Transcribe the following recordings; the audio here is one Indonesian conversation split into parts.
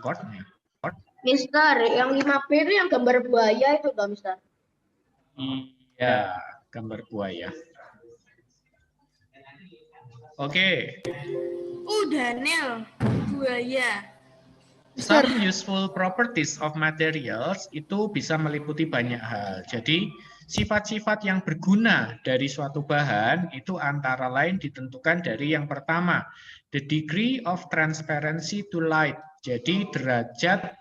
Discord-nya. Mister, yang 5B itu yang gambar buaya itu Bang, Mister? Iya, gambar buaya. Oke. Daniel, buaya. Some useful properties of materials itu bisa meliputi banyak hal. Jadi, sifat-sifat yang berguna dari suatu bahan itu antara lain ditentukan dari yang pertama, the degree of transparency to light. Jadi, derajat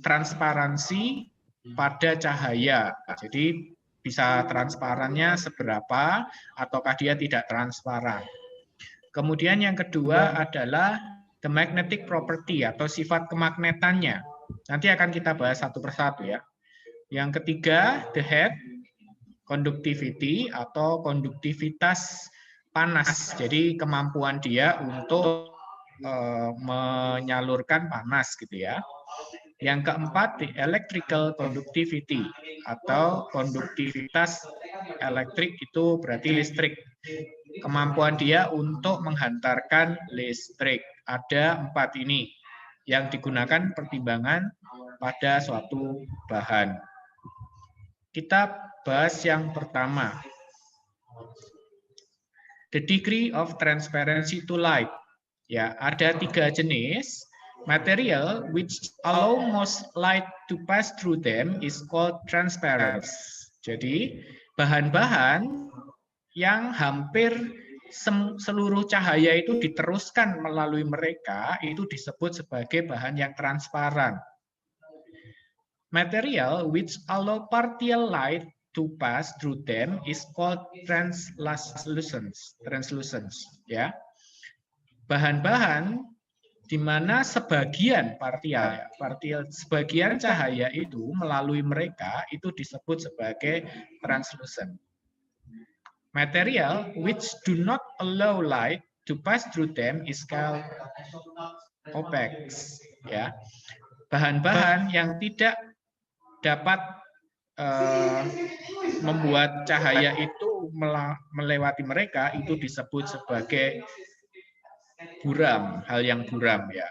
transparansi pada cahaya. Jadi, bisa transparannya seberapa, ataukah dia tidak transparan. Kemudian yang kedua adalah the magnetic property atau sifat kemagnetannya. Nanti akan kita bahas satu persatu ya. Yang ketiga, the heat, conductivity atau konduktivitas panas. Jadi kemampuan dia untuk menyalurkan panas gitu ya. Yang keempat, the electrical conductivity atau konduktivitas elektrik itu berarti listrik. Kemampuan dia untuk menghantarkan listrik. Ada 4 ini yang digunakan pertimbangan pada suatu bahan. Kita bahas yang pertama. The degree of transparency to light. Ya, ada 3 jenis. Material which allow most light to pass through them is called transparent. Jadi, bahan-bahan yang hampir seluruh cahaya itu diteruskan melalui mereka, itu disebut sebagai bahan yang transparan. Material which allow partial light to pass through them is called translucent. Ya. Bahan-bahan di mana sebagian sebagian cahaya itu melalui mereka itu disebut sebagai translucent. Material which do not allow light to pass through them is called opaque. Ya, bahan-bahan yang tidak dapat membuat cahaya itu melewati mereka itu disebut sebagai buram, hal yang buram ya,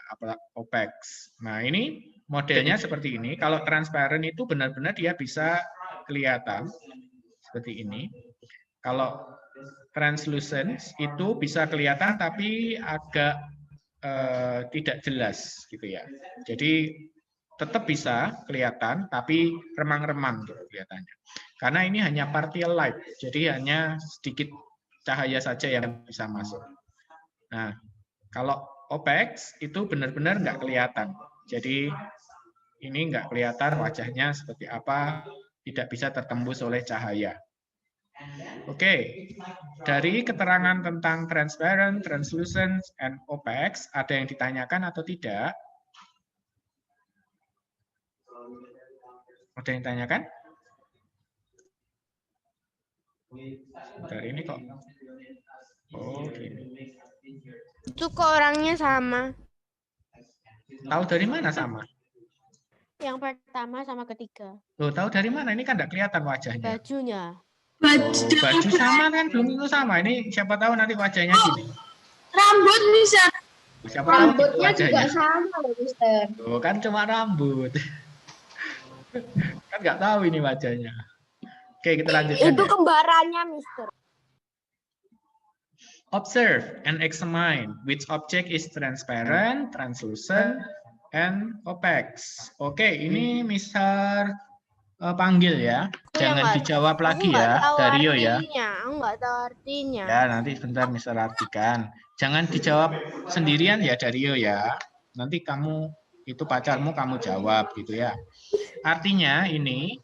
opaque. Nah, ini modelnya seperti ini. Kalau transparan itu benar-benar dia bisa kelihatan seperti ini. Kalau translucent itu bisa kelihatan tapi agak tidak jelas gitu ya. Jadi tetap bisa kelihatan tapi remang-remang gitu kelihatannya. Karena ini hanya partial light, jadi hanya sedikit cahaya saja yang bisa masuk. Nah, kalau opaque itu benar-benar nggak kelihatan. Jadi ini nggak kelihatan wajahnya seperti apa, tidak bisa tertembus oleh cahaya. Oke, dari keterangan tentang transparent, translucent, and opaque, ada yang ditanyakan atau tidak? Ada yang ditanyakan? Dari ini kok. Oh, gini. Itu kok orangnya sama. Tahu dari mana sama? Yang pertama sama ketiga. Loh, tahu dari mana? Ini kan nggak kelihatan wajahnya. Bajunya. Oh, baju sama kan belum tentu sama. Ini siapa tahu nanti wajahnya gini. Rambut bisa. Siapa tahu Rambutnya juga wajahnya. sama loh, Mister. Loh, kan cuma rambut. Kan nggak tahu ini wajahnya. Oke, kita lanjutkan. Itu Ya. kembarannya, Mister. Observe and examine which object is transparent, translucent, and opaque. Oke, ini Mister panggil ya. Jangan dijawab lagi ya, Dario ya. Aku nggak tahu artinya. Ya, nanti sebentar Mister artikan. Jangan dijawab sendirian ya, Dario ya. Nanti kamu, itu pacarmu kamu jawab gitu ya. Artinya ini,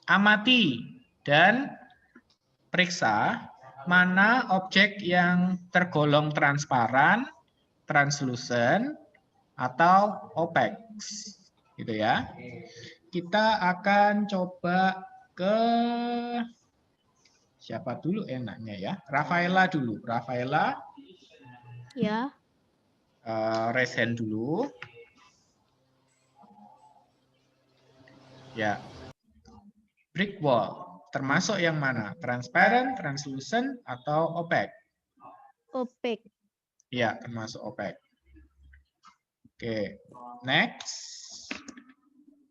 amati dan periksa mana objek yang tergolong transparan, translucent, atau opaque. Gitu ya. Kita akan coba ke siapa dulu enaknya ya? Rafaela dulu. Rafaela. Ya. Raise hand dulu. Ya. Brick wall. Termasuk yang mana? Transparent, translucent, atau opaque? Opaque. Ya, termasuk opaque. Oke, next.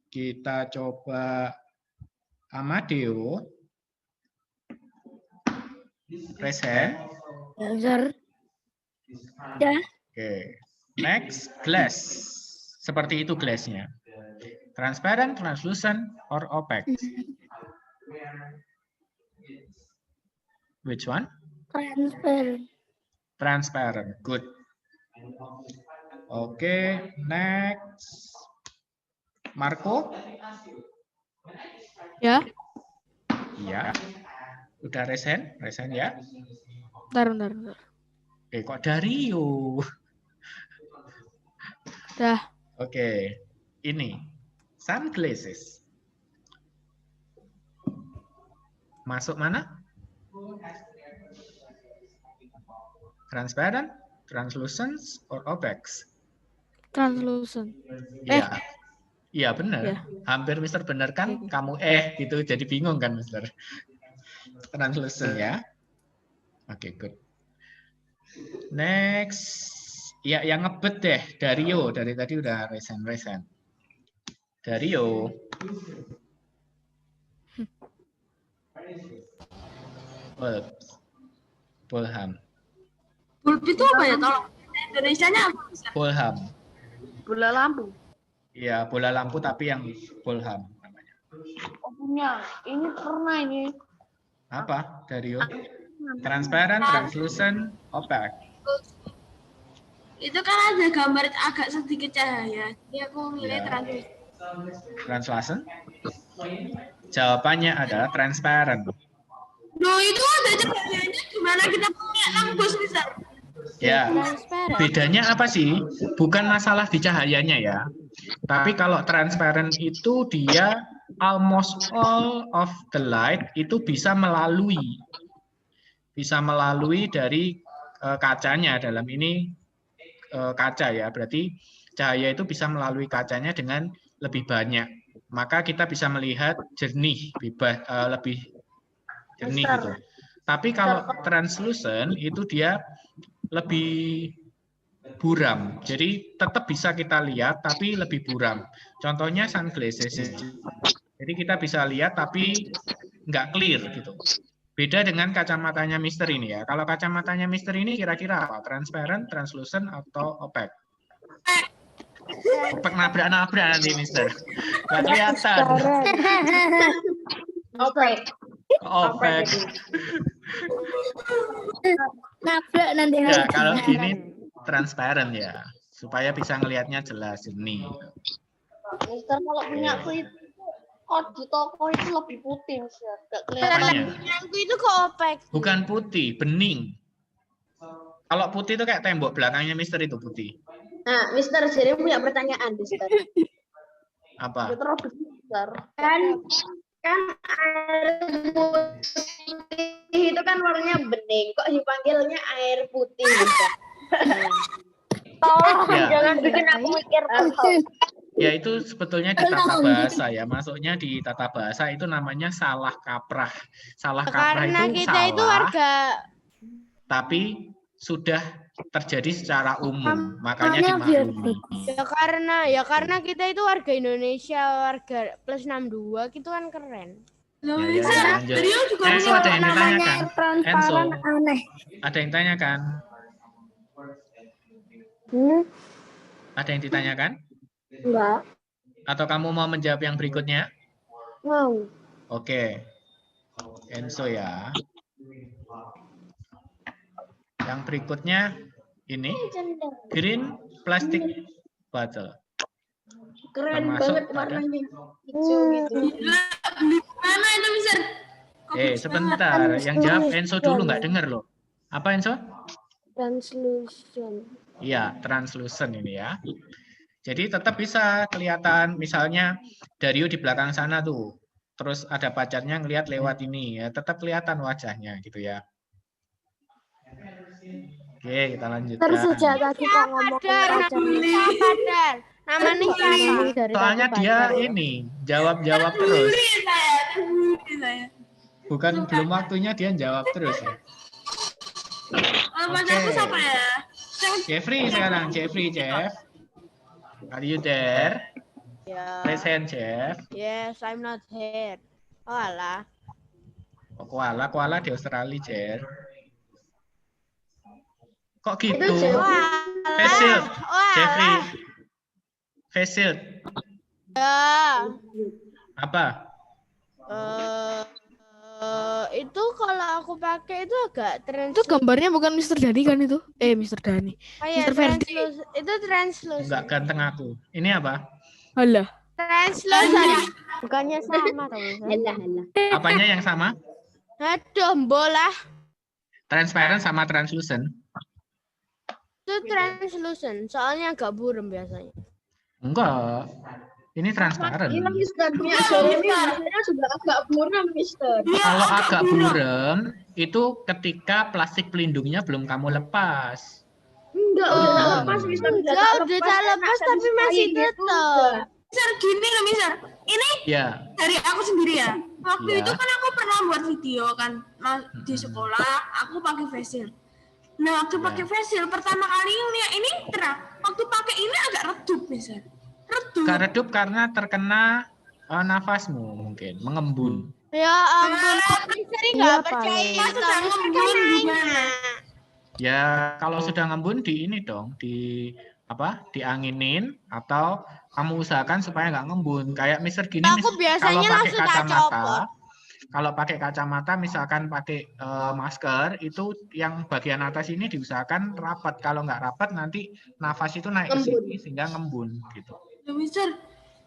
Kita coba Amadeo. Raise hand. Ya, sir. Ya. Oke, next. Glass. Seperti itu glassnya. Transparent, translucent, or opaque. Which one? Transparent. Transparent. Good. Oke, next. Marco? Ya. Iya. Udah resen? Resen ya? Bentar. Kok Dario? Dah. Oke, ini. Sunglasses. Masuk mana? Transparent, translucent, or opaque? Translucent. Iya. Iya benar. Ya. Hampir Mister benar kan? Oke. Kamu gitu jadi bingung kan Mister? Translucent ya. Oke, good. Next. Ya yang ngebet deh Dario. Dari tadi udah resen. Dario. Bulham. Bulb itu apa ya? Tolong. Indonesianya apa? Bulham. Bola lampu. Iya, bola lampu tapi yang Bulham namanya. Oh, punya. Ini pernah ini. Apa, Dario? Transparent, translucent, opaque. Itu kan ada gambar agak sedikit cahaya. Jadi aku milih Ya. translucent. Translucent? Jawabannya adalah transparent. Loh, itu ada cahayanya gimana kita punya nembus bisa? Ya, Transparent. bedanya apa sih? Bukan masalah di cahayanya ya. Tapi kalau transparent itu dia almost all of the light itu bisa melalui dari kacanya. Dalam ini kaca ya. Berarti cahaya itu bisa melalui kacanya dengan lebih banyak. Maka kita bisa melihat jernih, lebih jernih gitu. Tapi kalau translucent itu dia lebih buram. Jadi tetap bisa kita lihat tapi lebih buram. Contohnya sunglasses. Jadi kita bisa lihat tapi nggak clear gitu. Beda dengan kacamatanya Mister ini ya. Kalau kacamatanya Mister ini kira-kira apa? Transparent, translucent, atau opaque? Opaque nabrak nanti Mister. Nggak kelihatan. Opaque. Opaque. Nabrak nanti. Ya, kalau ini transparent ya, supaya bisa ngelihatnya jelas jernih. Mister kalau punya aku itu kok di toko itu lebih putih, Mister. Gak kelihatan. Apanya? Aku itu kok opaque. Bukan putih, bening. Kalau putih itu kayak tembok belakangnya Mister itu putih. Nah, Mister, jadi punya pertanyaan, Mister. Apa? Itu lebih besar. Kan air putih itu kan warnanya bening. Kok dipanggilnya air putih, Mister? Tolong Ya. jangan bikin aku mikir. Ya itu sebetulnya di tata bahasa ya. Masuknya di tata bahasa itu namanya salah kaprah. Salah kaprah Karena itu kita salah, itu warga. tapi sudah terjadi secara umum. Makanya dimaklumi. Ya karena kita itu warga Indonesia, warga plus 62 gitu kan keren. Loh, Ya, bisa. lanjut. Dario juga Enzo punya ada yang ditanyakan. Enzo, aneh. ada yang ditanyakan? Ada yang ditanyakan? Enggak. Atau kamu mau menjawab yang berikutnya? Mau. Oke. Enzo ya. Yang berikutnya ini green plastic bottle. Keren Termasuk banget pada- warnanya. Hijau gitu. Gila, beli mana itu bisa? Sebentar. Yang jawab Enzo dulu, nggak dengar loh. Apa Enzo? Translucent. Iya, translucent ini ya. Jadi tetap bisa kelihatan, misalnya Dario di belakang sana tuh. Terus ada pacarnya ngelihat lewat ini, ya tetap kelihatan wajahnya gitu ya. Oke, kita lanjutkan. tadi kok ngomong Siapa Dar? Namanya siapa? Soalnya dia ini jawab-jawab terus. Bully saya, bully saya. Bukan belum waktunya dia jawab terus ya. Pacarku siapa ya? Jeffrey sekarang, Jeff. Are you there? Ya. Raise hand, Jeff. Yes, I'm not here. Oh alah. Oh, koala di Australia, Jeff. Kok Itu gitu? Jeffrey. Face shield, Oh Jeffrey. alah. Face shield. Ya. Apa? Itu kalau aku pakai itu agak Itu gambarnya bukan Mr. Dani kan itu? Mr. Dani. kayak Mr. Verdi. itu translucent. Enggak ganteng aku. Ini apa? Alah. Translucent. Bukannya sama tau. Halah. Apanya yang sama? Aduh, bola. Transparent sama translucent? Itu translucent, soalnya agak buram biasanya. Enggak. Ini transparent. Ini Mister punya Jeremy biasanya juga agak buram, Mister. Kalau agak buram, itu ketika plastik pelindungnya belum kamu lepas. Enggak, udah lepas, Mister. Enggak, udah tak lepas tapi masih tetap. Mister, gini loh Mister. Ini Ya. dari aku sendiri ya. Waktu Ya. itu kan aku pernah buat video kan di sekolah. Aku pakai face shield. Nah, waktu pakai face shield pertama kali ini terang. Waktu pakai ini agak redup Mister. Redup. Gak redup karena terkena nafasmu mungkin, mengembun. Ya ampun, sering nggak percaya Mas sudah kamu ngembun kan gimana? nanya. Ya kalau sudah ngembun di ini dong, dianginin atau kamu usahakan supaya nggak ngembun. Kayak Mister gini, Aku biasanya kalau pakai langsung tak kacamata, copot. kalau pakai kacamata misalkan pakai masker itu yang bagian atas ini diusahakan rapat. Kalau nggak rapat nanti nafas itu naik ke sini sehingga ngembun gitu. Ya, Mister,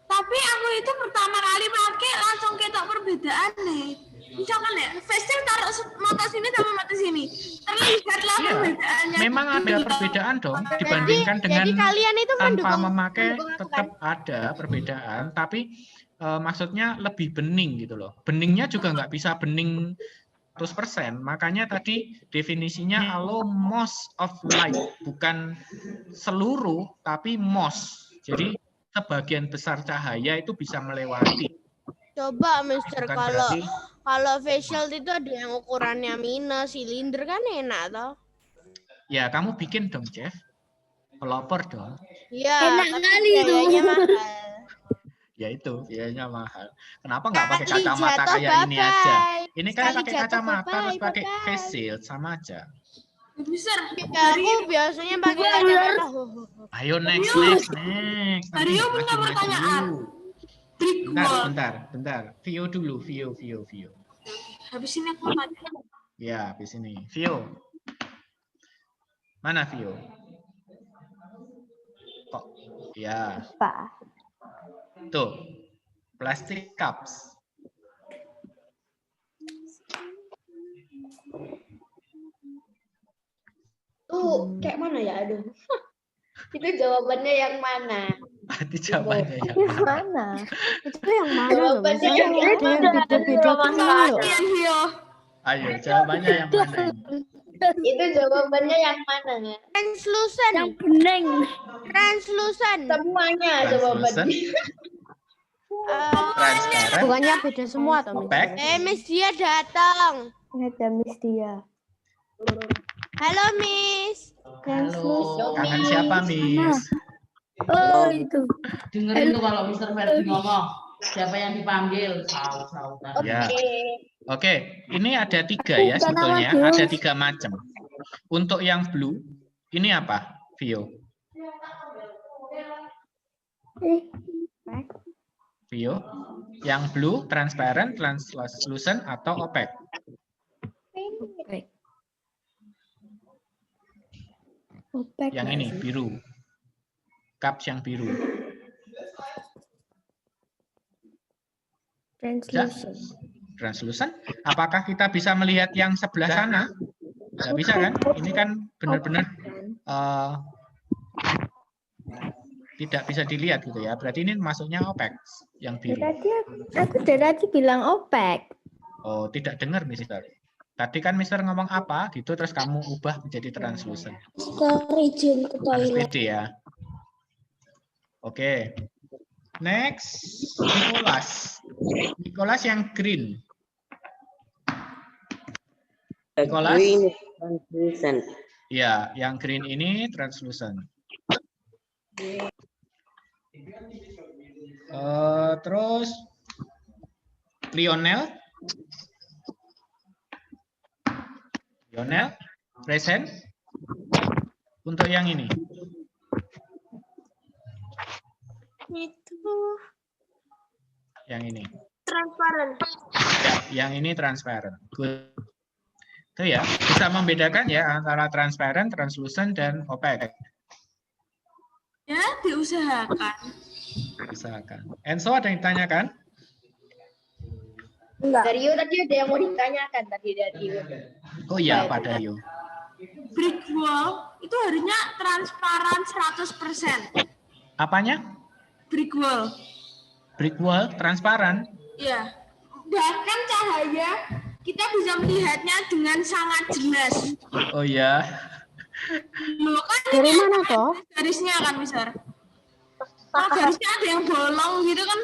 tapi aku itu pertama kali pakai langsung ketok perbedaan nih. Misalkan ya, face shield taruh mata sini sama mata sini. Terlihatlah Iya, perbedaannya. memang ada perbedaan dong dibandingkan dengan Jadi kalian itu tanpa mendukung memakai mendukung aku tetap ada perbedaan, tapi maksudnya lebih bening gitu loh. Beningnya juga nggak bisa bening 100%, makanya tadi definisinya almost of light, bukan seluruh tapi most. Jadi sebagian besar cahaya itu bisa melewati. Coba Mister, Bukan kalau berarti- facial itu ada yang ukurannya minus, silinder kan enak toh. Ya kamu bikin dong, Jeff. Pelopor dong. Iya, Enak tapi kali itu. biayanya mahal. Ya itu biayanya mahal. Kenapa nggak pakai Kali kacamata jatuh, kayak ini aja? bye-bye. Ini kan Sekali pakai jatuh, kacamata bye-bye, terus pakai bye-bye. face shield sama aja. Mister, Ya, aku biasanya pakai kacamata. Ayo next. Nanti Mario punya maju-maju pertanyaan. dulu. brick wall. Bentar. Vio dulu, Vio. Habis ini aku tanya. Ya, habis ini. Vio. Mana Vio? Kok? Ya. Tuh. Plastic cups. Tuh, kayak mana ya? Aduh. Itu jawabannya yang mana? Berarti jawabannya ya. Mana? Itu yang mana? Jawabannya yang mana? Beda-beda tuh loh. Kalian Vio. Ayo, jawabannya yang mana ini? Itu jawabannya yang mana? Translucent. Yang bening. Semuanya Translucent. jawabannya. Transparent. Bukannya beda semua toh, Opaque. Miss Dia datang. Ada Miss Dia. Halo Miss. Halo. Kangen siapa, Miss? Oh, itu. Dengerin tuh kalau Mr. Verdi ngomong. Siapa yang dipanggil? Saut-sautan. Ya. Oke. Oke, ini ada 3 ya sebetulnya. Ada 3 macam. Untuk yang blue, ini apa, Vio? Vio, yang blue, transparent, translucent, atau opaque? Opaque. Yang ini, biru. Cups yang biru. Translucent. Translucent. Apakah kita bisa melihat yang sebelah sana? Nggak bisa kan? Ini kan benar-benar tidak bisa dilihat gitu ya. Berarti ini masuknya opaque yang biru. Aku dari tadi bilang opaque. Oh, tidak dengar, Mister. Tadi kan Mister ngomong apa gitu, terus kamu ubah menjadi translucent. Izin ke Harus pede ya. Oke. Next, Nicholas yang green. Nicholas? Green translucent. Ya, yang green ini translucent. Terus Lionel, present untuk yang ini. Itu Yang ini. transparan. Ya, yang ini transparent. Good. Itu ya, bisa membedakan ya antara transparent, translucent, dan opaque. Ya, diusahakan. Usahakan. Enzo ada yang ditanyakan? Dari Yu tadi ada yang mau ditanyakan tadi dari Yu. Oh iya, Pak Dayo. Brick wall itu harusnya transparan 100%. Apanya? Brick wall. Brick wall transparan. Ya. Bahkan cahaya kita bisa melihatnya dengan sangat jelas. Oh iya. Loh, kan Dari ini mana ada toh? garisnya kan, Mister? Oh, garisnya ada yang bolong gitu kan?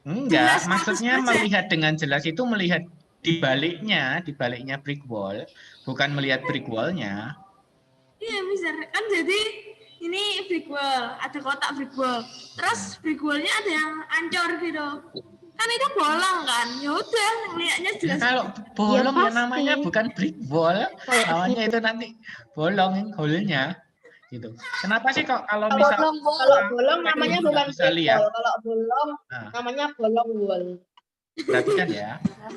Enggak, Jelas maksudnya 100%. melihat dengan jelas itu melihat di baliknya brick wall, bukan melihat brick wall-nya. Iya, Mister. Kan jadi ini brick wall, ada kotak brick wall. Terus brick wall-nya ada yang ancur gitu. Kan itu bolong kan? Ya udah, lihatnya Ya, jelas. kalau bolong ya pasti. namanya bukan brick wall, namanya itu nanti bolong hole-nya. Gitu. Kenapa sih kok kalau misal Kalau bolong namanya nggak bukan bisa brick lihat? wall. Kalau bolong Nah, namanya bolong wall. perhatikan ya.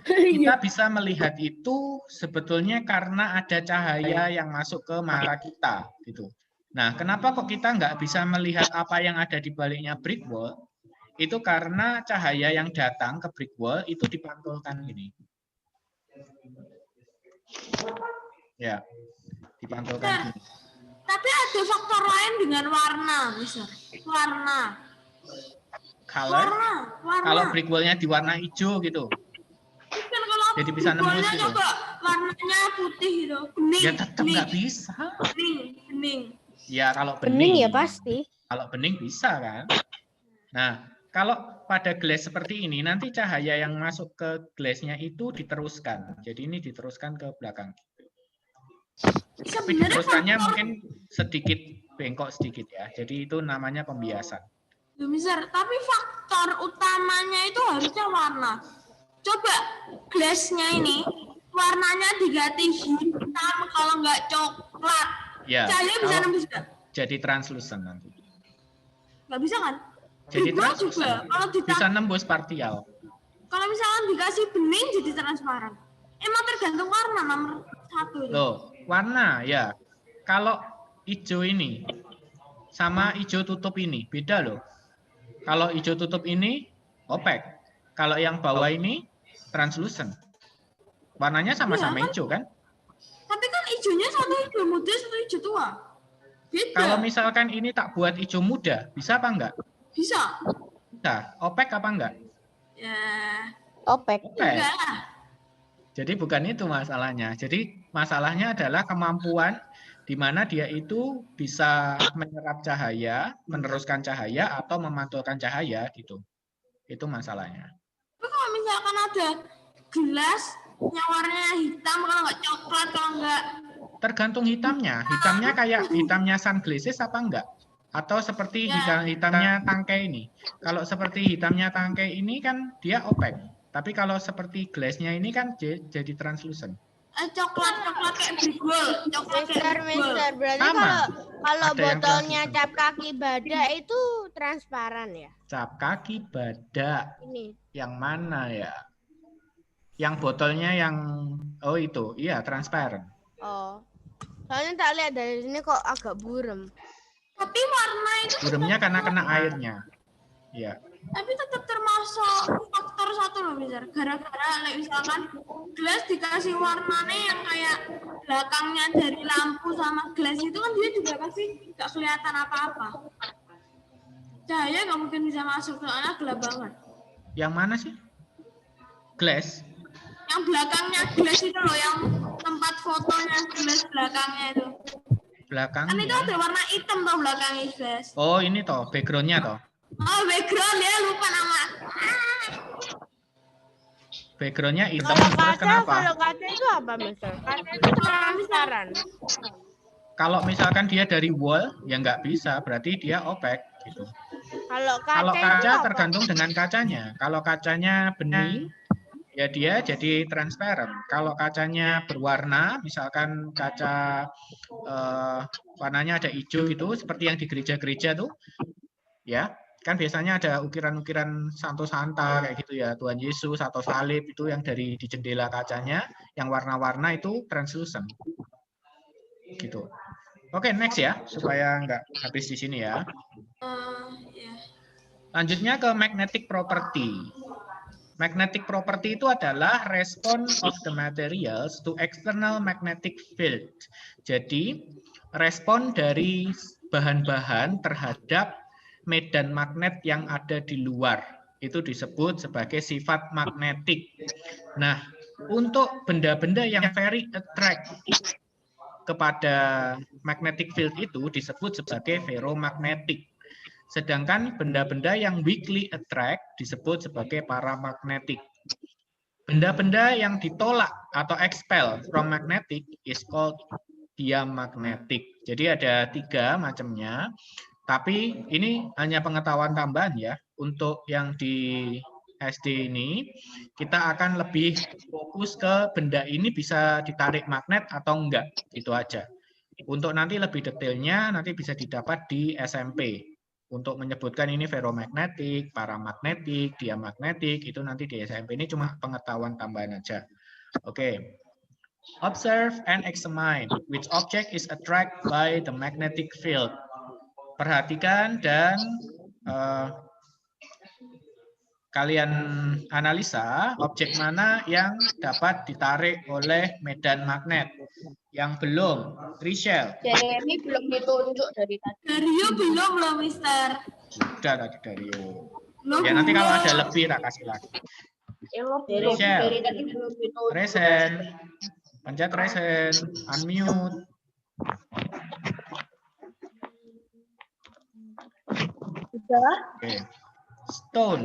Kita bisa melihat itu sebetulnya karena ada cahaya yang masuk ke mata kita, gitu. Nah, kenapa kok kita nggak bisa melihat apa yang ada di baliknya brick wall? Itu karena cahaya yang datang ke brick wall itu dipantulkan gini. Ya, dipantulkan gini. Tapi ada faktor lain dengan warna, Mister. Warna. Color, Warna. kalau brick wall-nya di warna hijau gitu. Kan kalau Jadi bisa nembus brick wall-nya gitu. coba warnanya putih gitu. Bening. Ya tetap nggak bisa. Bening. Ya kalau Bening bening. ya pasti. Kalau bening bisa kan. Nah, kalau pada gelas seperti ini, nanti cahaya yang masuk ke gelasnya itu diteruskan. Jadi ini diteruskan ke belakang. Tapi Sebenarnya diteruskannya faktor, mungkin sedikit bengkok sedikit ya. Jadi itu namanya pembiasan. ya, Mister, tapi faktor utamanya itu harusnya warna. Coba gelasnya ini warnanya diganti hitam kalau nggak coklat. Ya, Cahaya bisa kalau nembus nggak? jadi translucent nanti. Nggak bisa kan? Jadi Brick wall juga. translucent. Kalau Bisa nembus partial. kalau misalkan dikasih bening jadi transparan. Emang tergantung warna nomor 1 itu. Loh, warna ya. Kalau hijau ini sama hijau tutup ini beda loh. Kalau hijau tutup ini opaque. Kalau yang bawah ini translucent. Warnanya sama-sama Iya, kan? hijau kan? Tapi kan hijaunya satu hijau muda, satu hijau tua. Beda. Kalau misalkan ini tak buat hijau muda, bisa apa enggak? Bisa. Bisa. Opaque apa enggak? Ya, Opek. Opaque. enggak lah. Jadi bukan itu masalahnya. Jadi masalahnya adalah kemampuan di mana dia itu bisa menyerap cahaya, meneruskan cahaya, atau memantulkan cahaya gitu. Itu masalahnya. Tapi kalau misalkan ada gelas yang warnanya hitam, kalau nggak coklat, kalau nggak Tergantung hitamnya. Hitamnya kayak hitamnya sunglasses apa enggak? Atau seperti hitamnya tangkai ini. Kalau seperti hitamnya tangkai ini kan dia opaque. Tapi kalau seperti gelasnya ini kan jadi translucent. coklat kayak brick wall, coklat kayak brick wall. Mister, berarti Sama. kalau Ada yang botolnya translucent. cap kaki badak itu transparan ya? Cap kaki badak. Ini. Yang mana ya? Yang botolnya yang oh itu, iya transparent. Oh. Soalnya tak lihat dari sini kok agak buram. Tapi warna itu Buremnya karena kena airnya. Iya. tapi tetap termasuk faktor satu loh, Mister. Gara-gara misalkan gelas dikasih warnanya yang kayak belakangnya dari lampu sama gelas itu kan dia juga pasti nggak kelihatan apa-apa. Cahaya nggak mungkin bisa masuk soalnya gelap banget. Yang mana sih? Glass. Yang belakangnya gelas itu loh, yang tempat fotonya gelas belakangnya itu. Kan itu Belakangnya. ada warna hitam tuh belakangnya gelas. Oh, ini toh backgroundnya toh. Oh, background ya, lupa nama. Backgroundnya hitam Kalau terus kenapa? kaca itu apa, Mister? Kaca itu transparan. Kalau misalkan dia dari wall, ya nggak bisa. Berarti dia opaque gitu. Kalau Kalau kaca itu kaca apa? tergantung dengan kacanya. Kalau kacanya bening, ya dia jadi transparent. Kalau kacanya berwarna, misalkan kaca warnanya ada hijau gitu, seperti yang di gereja-gereja tuh, ya kan biasanya ada ukiran-ukiran Santo Santa kayak gitu ya, Tuhan Yesus atau salib itu yang dari di jendela kacanya, yang warna-warna itu translucent, gitu. Oke, next ya, supaya nggak habis di sini ya. Ya. Lanjutnya ke magnetic property. Magnetic property itu adalah response of the materials to external magnetic field. Jadi, respon dari bahan-bahan terhadap medan magnet yang ada di luar. Itu disebut sebagai sifat magnetik. Nah, untuk benda-benda yang very attract kepada magnetic field itu disebut sebagai ferromagnetic. Sedangkan benda-benda yang weakly attract disebut sebagai paramagnetic. Benda-benda yang ditolak atau expel from magnetic is called diamagnetic. Jadi ada 3 macamnya. Tapi ini hanya pengetahuan tambahan ya. Untuk yang di SD ini, kita akan lebih fokus ke benda ini bisa ditarik magnet atau enggak. Itu aja. Untuk nanti lebih detailnya, nanti bisa didapat di SMP. Untuk menyebutkan ini ferromagnetik, paramagnetik, diamagnetik, itu nanti di SMP ini cuma pengetahuan tambahan aja. Oke. Observe and examine which object is attracted by the magnetic field. Perhatikan dan kalian analisa objek mana yang dapat ditarik oleh medan magnet. Yang belum, Rachel. Jeremy belum ditunjuk dari tadi. Dario belum loh, Mister. Sudah tadi Dario. Loh, Ya nanti kalau belum. ada lebih tak kasih lagi. Dari Rachel. tadi belum ditunjuk. Resen. Pencet resen. Unmute. Sudah. Oke. Stone.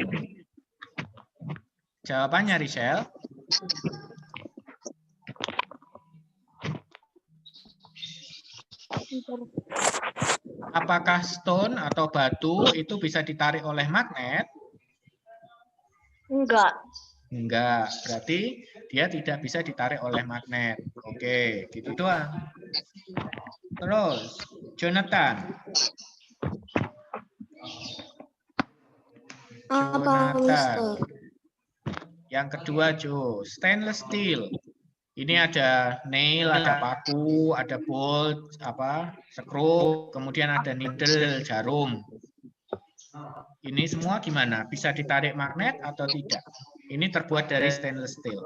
Jawabannya Rachel. Apakah stone atau batu itu bisa ditarik oleh magnet? Enggak. Enggak, berarti dia tidak bisa ditarik oleh magnet. Oke, gitu doang. Terus, Jonathan. Apa, Mister? Yang kedua, Jo, stainless steel. Ini ada nail, ada paku, ada bolt, screw, kemudian ada needle, jarum. Ini semua gimana? Bisa ditarik magnet atau tidak? Ini terbuat dari stainless steel.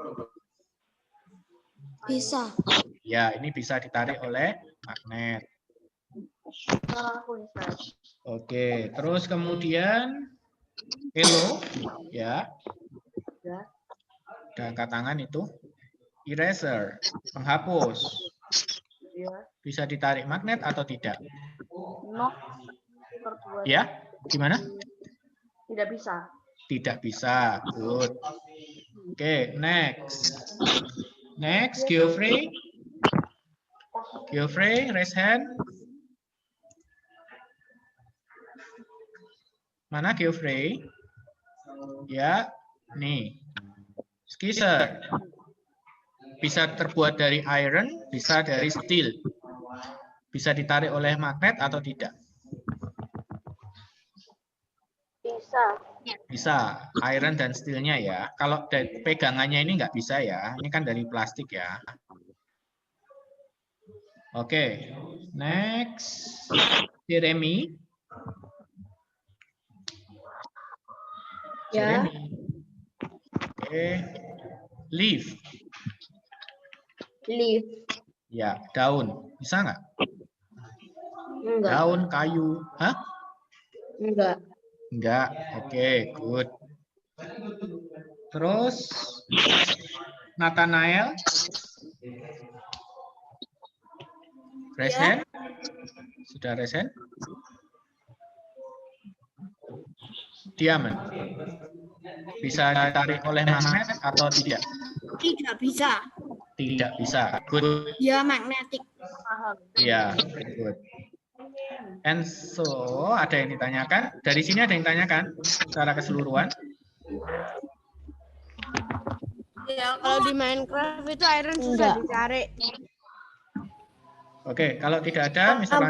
Bisa. Ya, ini bisa ditarik oleh magnet. Oke, terus kemudian elo, ya. Ada angkat tangan itu. Eraser, penghapus. Bisa ditarik magnet atau tidak? Ya, gimana? Tidak bisa. Tidak bisa. Good. Oke, next. Next, Geoffrey. Geoffrey, raise hand. Mana Geoffrey? Ya, nih. Skisser. Bisa terbuat dari iron, bisa dari steel. Bisa ditarik oleh magnet atau tidak? Bisa. Bisa, iron dan steelnya ya. Kalau pegangannya ini nggak bisa ya. Ini kan dari plastik ya. Oke, next. Jeremy. Ya. Jeremy. Oke, leaf. Leaf. Ya, daun. Bisa nggak? Enggak. Daun, kayu. Hah? Enggak. Enggak. Oke, good. Terus Nathanael. Resen? Sudah resen? Diamond. Bisa ditarik oleh magnet atau tidak? Tidak bisa. Tidak bisa. Good. Dia magnetik. Ya, good. And so, ada yang ditanyakan? Dari sini ada yang ditanyakan secara keseluruhan? Ya, Kalau di Minecraft itu iron susah dicari. Oke, kalau tidak ada, misalnya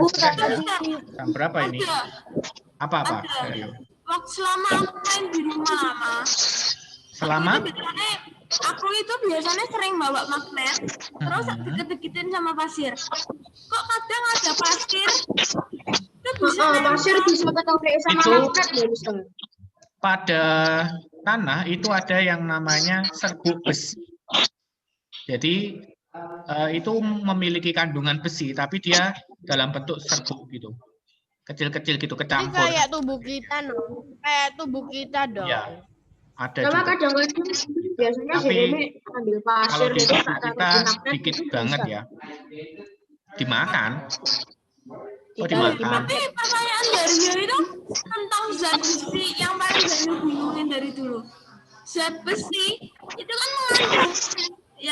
jam berapa ini? ada. Apa-apa? Ada. Dario? Waktu selama aku main di rumah lama, Selama? aku itu biasanya sering bawa magnet, terus deket-deketin sama pasir. Kok kadang ada pasir, itu bisa Pasir bisa ketarik sama Itu- magnet ya, Mister. Pada tanah itu ada yang namanya serbuk besi. Jadi itu memiliki kandungan besi, tapi dia dalam bentuk serbuk gitu, kecil-kecil gitu, Ini kecampur. kayak tubuh kita, kayak tubuh kita dong. Ya, ada Sama juga. kadang-kadang biasanya Tapi sih ini ambil Kalau pasir di itu tubuh tak taruh kita di magnet sedikit itu banget bisa. ya, dimakan. Oh, Ditaruh di dimakan. Tapi pertanyaan Dario itu tentang zat besi yang paling Dario bingungin dari dulu. Zat besi itu kan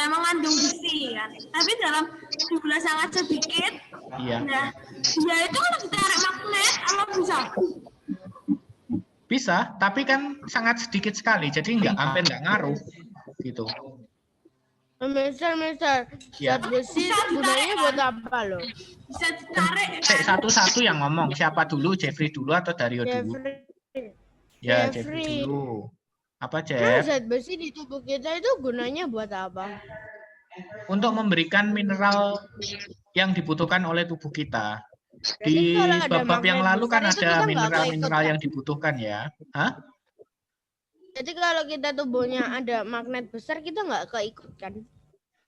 mengandung besi kan. Tapi dalam jumlah sangat sedikit. Iya. Nah, dia itu kalau ditarik magnet apa bisa? Bisa, tapi kan sangat sedikit sekali, jadi hampir nggak ngaruh gitu. Mister, Ya. zat besi itu gunanya buat apa loh? Bisa ditarik. Satu-satu yang ngomong, siapa dulu, Jeffrey dulu atau Dario dulu? Jeffrey. Ya, Jeffrey. Jeffrey dulu. Apa, Nah, Jeff? zat besi di tubuh kita itu gunanya buat apa? Untuk memberikan mineral yang dibutuhkan oleh tubuh kita. Jadi Di kalau ada bab-bab yang magnet lalu kan besar itu ada kita nggak mineral-mineral keikut, yang dibutuhkan ya. Hah? Jadi kalau kita tubuhnya ada magnet besar, kita nggak keikut kan?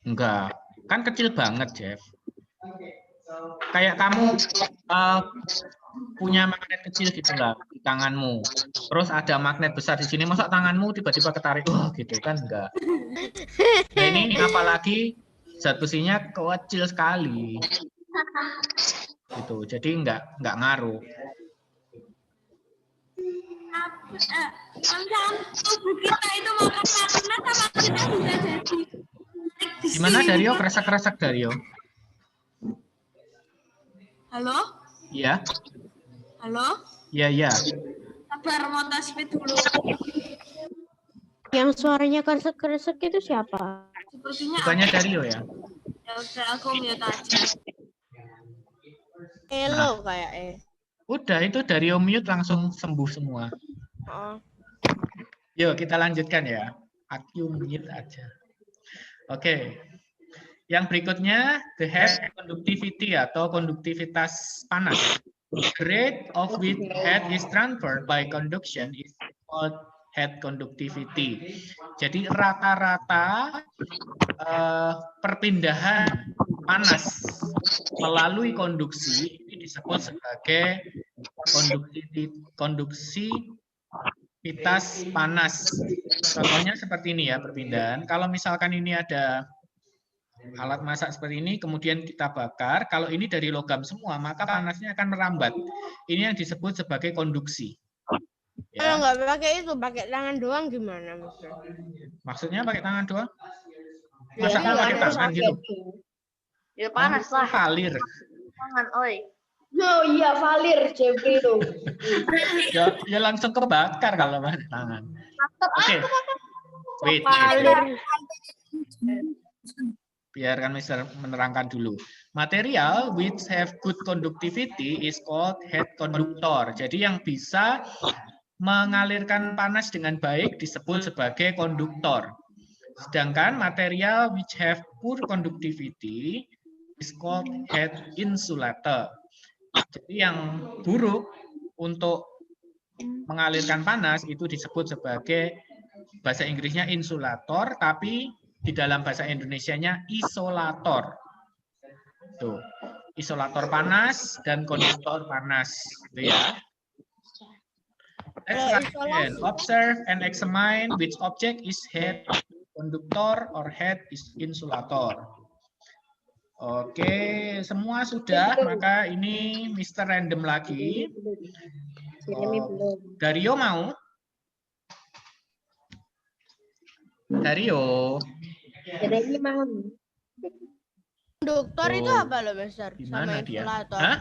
Enggak, kan kecil banget, Jeff. Kayak kamu punya magnet kecil gitu lah di tanganmu. Terus ada magnet besar di sini, masa tanganmu tiba-tiba ketarik, gitu kan enggak. Nah ini apalagi zat besinya kecil sekali. Gitu, jadi enggak ngaruh. Kalau tubuh kita itu makan magnet apa kita bisa jadi? Gimana Dario? Kresek-kresek Dario? Halo? Iya? Halo? Iya. Sabar, mau tes speed dulu. Yang suaranya kresek-kresek itu siapa? Sepertinya Bukannya Dario ya? ya udah aku mute aja. Hello kayak Udah, itu Dario mute langsung sembuh semua. Oh. Yuk, kita lanjutkan ya. Aku mute aja. Oke. Yang berikutnya, the heat conductivity atau konduktivitas panas. The rate of which heat is transferred by conduction is called heat conductivity. Jadi rata-rata perpindahan panas melalui konduksi ini disebut sebagai konduksivitas panas. Contohnya seperti ini ya perpindahan. Kalau misalkan ini ada alat masak seperti ini, kemudian kita bakar. Kalau ini dari logam semua, maka panasnya akan merambat. Ini yang disebut sebagai konduksi. Kalau Ya. nggak pakai itu, pakai tangan doang gimana, Mister? Maksudnya pakai tangan doang? Ya, Masa nggak pakai tangan gitu? Ya panas lah. Valir. Tangan, oi. Oh iya, valir Jeffrey itu. Ya langsung kebakar kalau pakai tangan. Oke. Wait. Biarkan Mister menerangkan dulu. Material which have good conductivity is called heat conductor. Jadi yang bisa mengalirkan panas dengan baik disebut sebagai konduktor. Sedangkan material which have poor conductivity is called heat insulator. Jadi yang buruk untuk mengalirkan panas itu disebut sebagai bahasa Inggrisnya insulator, tapi di dalam bahasa Indonesianya isolator. Tuh, isolator panas dan konduktor panas, gitu ya. Let's again. Observe and examine which object is heat conductor or heat is insulator. Oke, semua sudah, maka ini Mr. Random lagi. Dario mau? Dario. Jadi mau. Konduktor itu Oh. apa loh, Mister? Gimana Sama dia? insulator. Hah?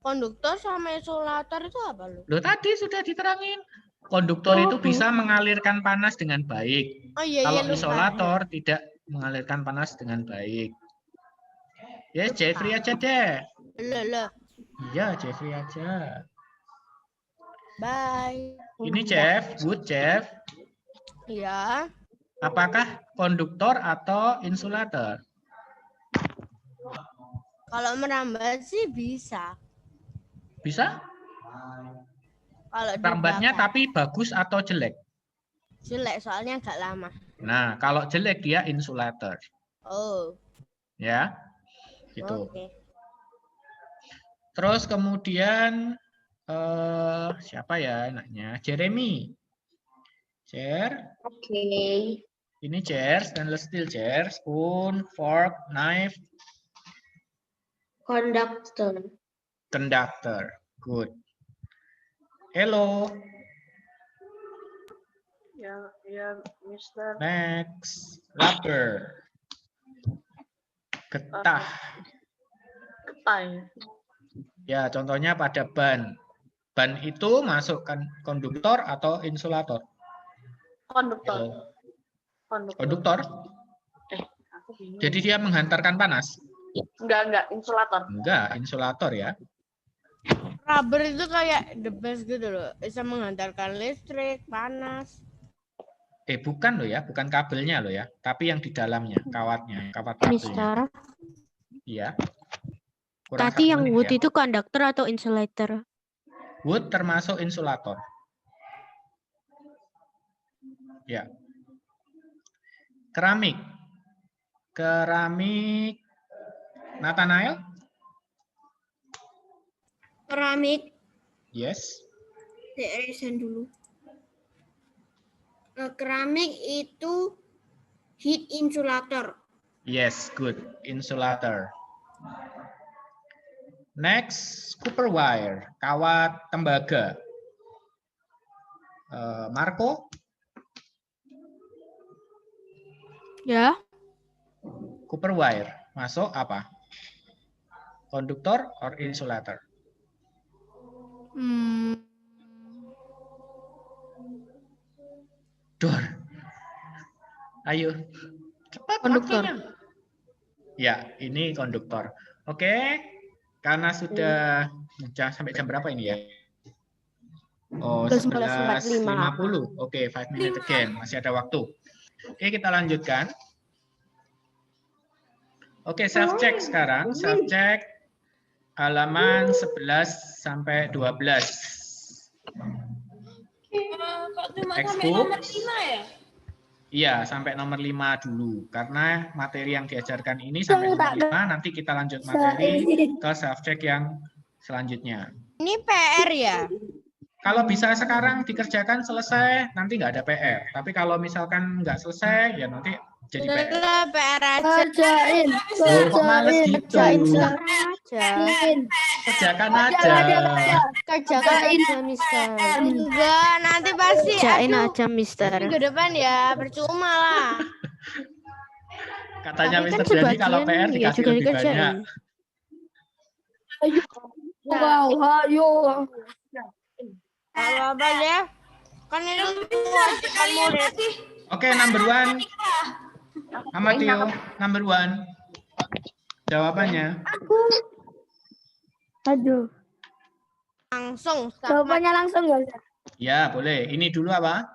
Konduktor sama isolator itu apa lu? Loh, tadi sudah diterangin. Konduktor itu bisa mengalirkan panas dengan baik. Oh iya, Kalau lupa. isolator tidak mengalirkan panas dengan baik. Ya, Jeffrey aja deh. Loh. Iya, Jeffrey aja. Bye. Ini Jeff, good Jeff. Iya. Apakah konduktor atau insulator? Kalau merambat sih bisa. Bisa? Kalau Rambatnya dibakar. tapi bagus atau jelek? Jelek soalnya agak lama. Nah, kalau jelek dia insulator. Oh. Ya, gitu. Oke. Terus kemudian siapa ya anaknya? Jeremy. Chair. Oke. Ini chair, stainless steel chair, spoon, fork, knife, Conductor. conductor. Good. Hello. Ya, Mister. Next. Rubber. Getah. Ketai. Ya, contohnya pada ban. Ban itu masukkan konduktor atau insulator? Konduktor. Hello. Konduktor. Konduktor. Aku bingung. Jadi dia menghantarkan panas? Enggak, insulator. Enggak, insulator ya. Rubber itu kayak the best gitu loh. Bisa menghantarkan listrik, panas. Bukan loh ya, bukan kabelnya loh ya, tapi yang di dalamnya, kawatnya, kawat kabelnya. Mister, Iya. Kurang tadi yang harmonis wood ya. itu konduktor atau insulator? Wood termasuk insulator. Ya. Keramik. Keramik. Nathanael? Keramik. Yes. Resign dulu. Keramik itu heat insulator. Yes, good. Insulator. Next, copper wire. Kawat tembaga. Marco? Ya. Copper wire. Masuk apa? Konduktor or insulator? Dor. Ayo. Cepat Konduktor. waktunya. Ya, ini konduktor. Oke. Karena sudah sampai jam berapa ini ya? Oh, 11.50. Oke, 5 minutes again. Masih ada waktu. Oke, kita lanjutkan. Oke, self check sekarang. Self check halaman 11 sampai 12. Kok cuma sampai Textbook. nomor 5 ya? Iya, sampai nomor 5 dulu. Karena materi yang diajarkan ini sampai nomor 5, nanti kita lanjut materi ke self check yang selanjutnya. Ini PR ya? Kalau bisa sekarang dikerjakan selesai, nanti nggak ada PR. Tapi kalau misalkan nggak selesai, ya nanti jadi PR. Udah PR aja. Kerjain. Loh, kok males gitu? Kerjakan aja. Kerjakan aja, Mister. Enggak, nanti pasti. Kerjain Aduh, aja, Mister. minggu depan ya, percuma lah. Katanya Tapi kan Mr. Dani kalau sebagian PR ya dikasih juga lebih banyak. dikerjain. Ayo. Kalau apa ya? Kan itu kewajiban murid. Oke, number 1. Amadeo, number 1. Jawabannya. Aduh. Langsung. Jawabannya langsung ya, Ustaz? Ya, boleh. Ini dulu apa?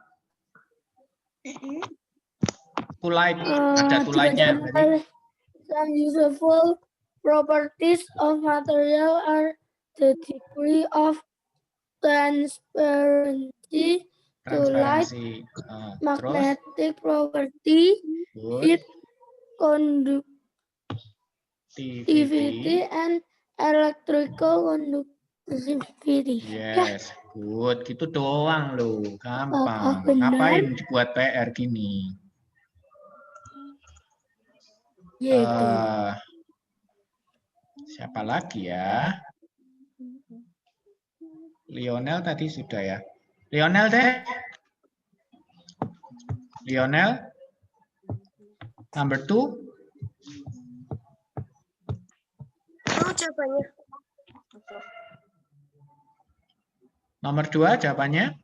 Tulite. Ada tulite-nya. Berarti Some useful properties of material are the degree of transparency, transparansi. Terus, magnetic property, good. heat conductivity, and electrical conductivity. Yes, good. Gitu doang loh. Gampang. benar? Ngapain dibuat PR gini? Gitu. Siapa lagi ya? Lionel tadi sudah ya. Lionel deh. Lionel. Number 2. Jawabannya. Nomor 2 jawabannya.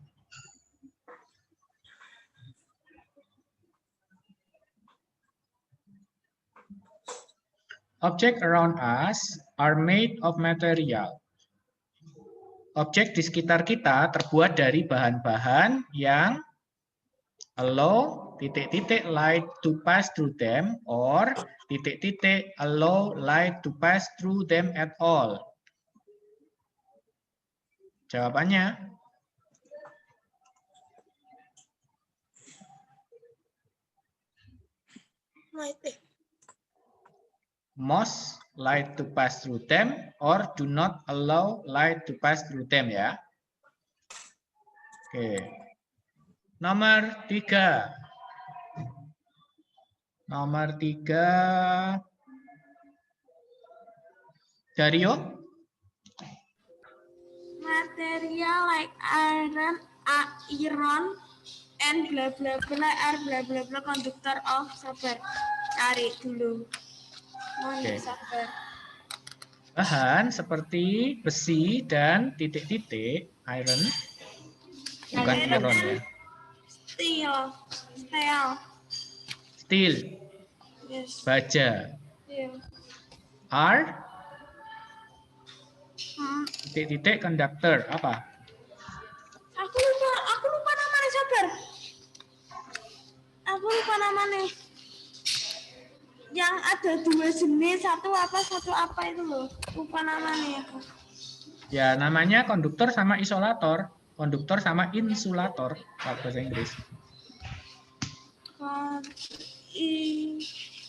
Objects around us are made of material. Objek di sekitar kita terbuat dari bahan-bahan yang allow titik-titik light to pass through them or titik-titik allow light to pass through them at all. Jawabannya. Most light to pass through them or do not allow light to pass through them ya. Oke. Nomor 3. Nomor 3. Dario? Material like iron and bla bla bla are bla bla bla conductor of. Sabar. Cari dulu. Oke. Sabar. Bahan seperti besi dan titik-titik iron. Bukan iron ya. Steel. Yes. Baja. Yeah. Are titik-titik conductor apa? Aku lupa namanya, sabar. Aku lupa namanya. Yang ada 2 jenis, satu apa itu loh. Lupa namanya aku. Ya, namanya konduktor sama isolator. Konduktor sama insulator kalau bahasa Inggris.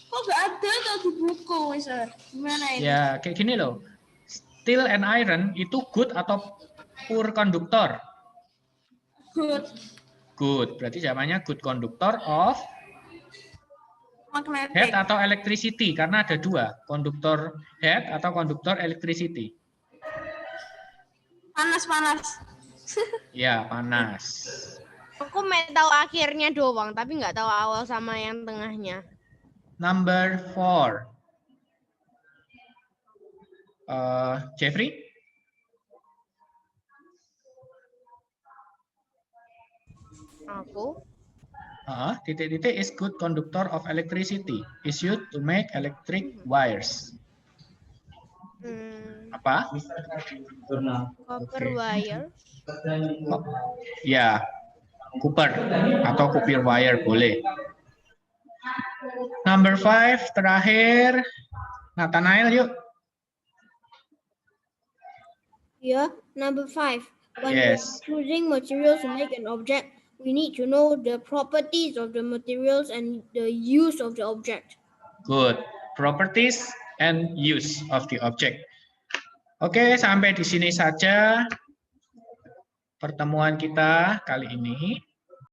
Kok nggak ada tuh di buku, Sir? Gimana ini? Ya, kayak gini loh. Steel and iron itu good atau poor konduktor? Good. Good. Berarti jawabannya good conductor of Magnetic. heat atau electricity. Karena ada 2. Konduktor heat atau konduktor electricity. Panas. Ya, panas. Aku tahu akhirnya doang, tapi nggak tahu awal sama yang tengahnya. Number 4. Jeffrey? Aku. Titik-titik is good conductor of electricity. Is used to make electric wires. Apa? Copper wire. Oh, ya, Cooper atau Cooper wire boleh. Number 5 terakhir, Nathanael yuk. Yeah, number 5. When Yes. we're choosing materials to make an object, we need to know the properties of the materials and the use of the object. Good. Properties and use of the object. Oke, sampai di sini saja pertemuan kita kali ini.